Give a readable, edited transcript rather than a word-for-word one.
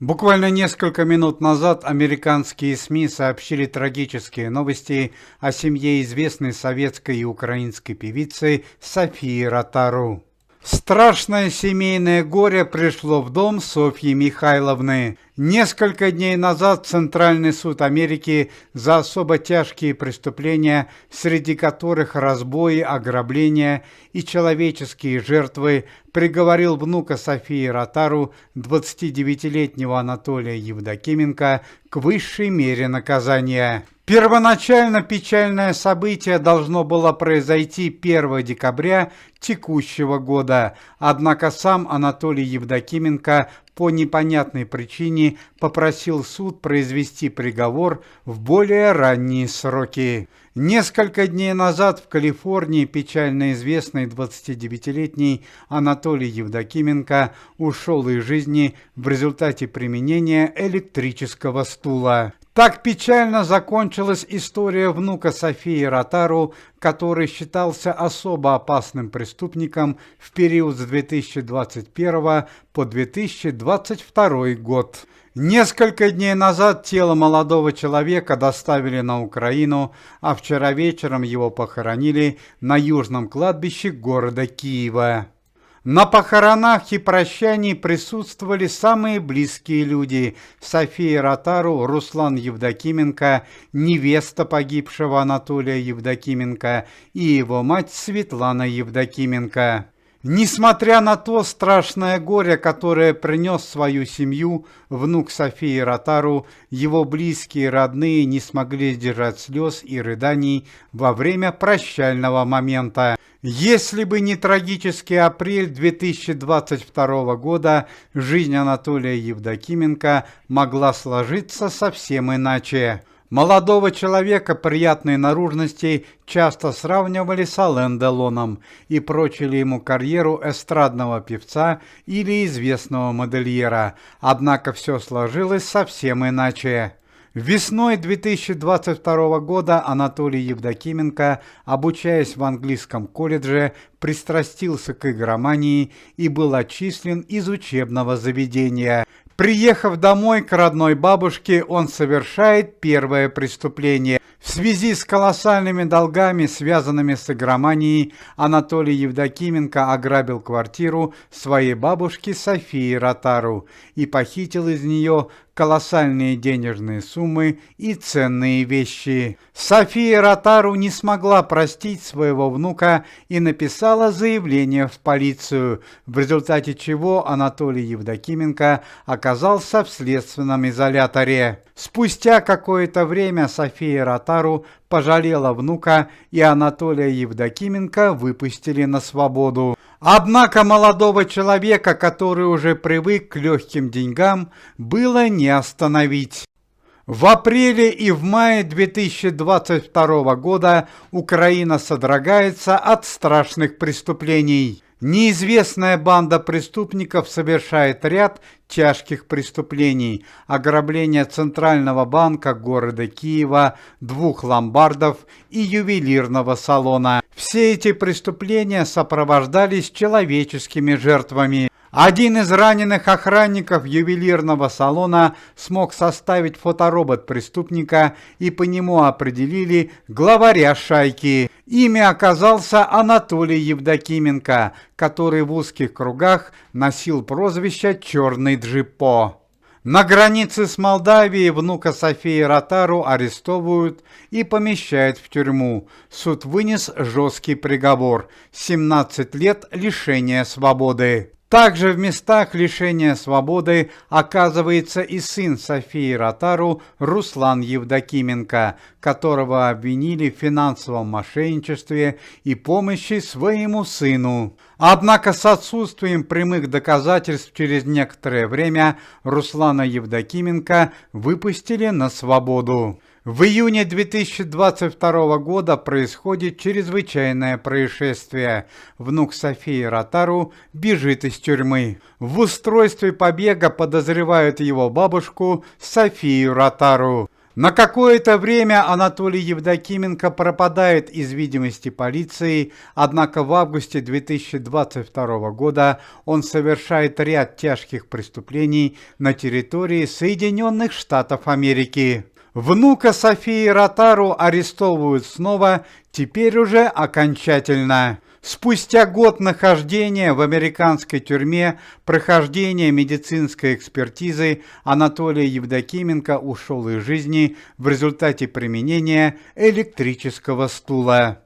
Буквально несколько минут назад американские СМИ сообщили трагические новости о семье известной советской и украинской певицы Софии Ротару. Страшное семейное горе пришло в дом Софьи Михайловны. Несколько дней назад Центральный суд Америки за особо тяжкие преступления, среди которых разбои, ограбления и человеческие жертвы, приговорил внука Софии Ротару, 29-летнего Анатолия Евдокименко, к высшей мере наказания. Первоначально печальное событие должно было произойти 1 декабря текущего года, однако сам Анатолий Евдокименко по непонятной причине попросил суд произвести приговор в более ранние сроки. Несколько дней назад в Калифорнии печально известный 29-летний Анатолий Евдокименко ушел из жизни в результате применения электрического стула. Так печально закончилась история внука Софии Ротару, который считался особо опасным преступником в период с 2021 по 2022 год. Несколько дней назад тело молодого человека доставили на Украину, а вчера вечером его похоронили на южном кладбище города Киева. На похоронах и прощании присутствовали самые близкие люди: София Ротару, Руслан Евдокименко, невеста погибшего Анатолия Евдокименко и его мать Светлана Евдокименко. Несмотря на то страшное горе, которое принес в свою семью внук Софии Ротару, его близкие и родные не смогли сдержать слез и рыданий во время прощального момента. Если бы не трагический апрель 2022 года, жизнь Анатолия Евдокименко могла сложиться совсем иначе. Молодого человека приятной наружности часто сравнивали с Ален Делоном и прочили ему карьеру эстрадного певца или известного модельера, однако все сложилось совсем иначе. Весной 2022 года Анатолий Евдокименко, обучаясь в английском колледже, пристрастился к игромании и был отчислен из учебного заведения. Приехав домой к родной бабушке, он совершает первое преступление. В связи с колоссальными долгами, связанными с игроманией, Анатолий Евдокименко ограбил квартиру своей бабушки Софии Ротару и похитил из нее колоссальные денежные суммы и ценные вещи. София Ротару не смогла простить своего внука и написала заявление в полицию, в результате чего Анатолий Евдокименко оказался в следственном изоляторе. Спустя какое-то время София Ротару пожалела внука, и Анатолия Евдокименко выпустили на свободу. Однако молодого человека, который уже привык к легким деньгам, было не остановить. В апреле и в мае 2022 года Украина содрогается от страшных преступлений. Неизвестная банда преступников совершает ряд тяжких преступлений: ограбление Центрального банка города Киева, 2 ломбардов и ювелирного салона. Все эти преступления сопровождались человеческими жертвами. Один из раненых охранников ювелирного салона смог составить фоторобот преступника, и по нему определили главаря шайки. Ими оказался Анатолий Евдокименко, который в узких кругах носил прозвище «Черный Джиппо». На границе с Молдавией внука Софии Ротару арестовывают и помещают в тюрьму. Суд вынес жесткий приговор – 17 лет лишения свободы. Также в местах лишения свободы оказывается и сын Софии Ротару Руслан Евдокименко, которого обвинили в финансовом мошенничестве и помощи своему сыну. Однако с отсутствием прямых доказательств через некоторое время Руслана Евдокименко выпустили на свободу. В июне 2022 года происходит чрезвычайное происшествие. Внук Софии Ротару бежит из тюрьмы. В устройстве побега подозревают его бабушку Софию Ротару. На какое-то время Анатолий Евдокименко пропадает из видимости полиции, однако в августе 2022 года он совершает ряд тяжких преступлений на территории Соединенных Штатов Америки. Внука Софии Ротару арестовывают снова, теперь уже окончательно. Спустя год нахождения в американской тюрьме, прохождения медицинской экспертизы, Анатолий Евдокименко ушел из жизни в результате применения электрического стула.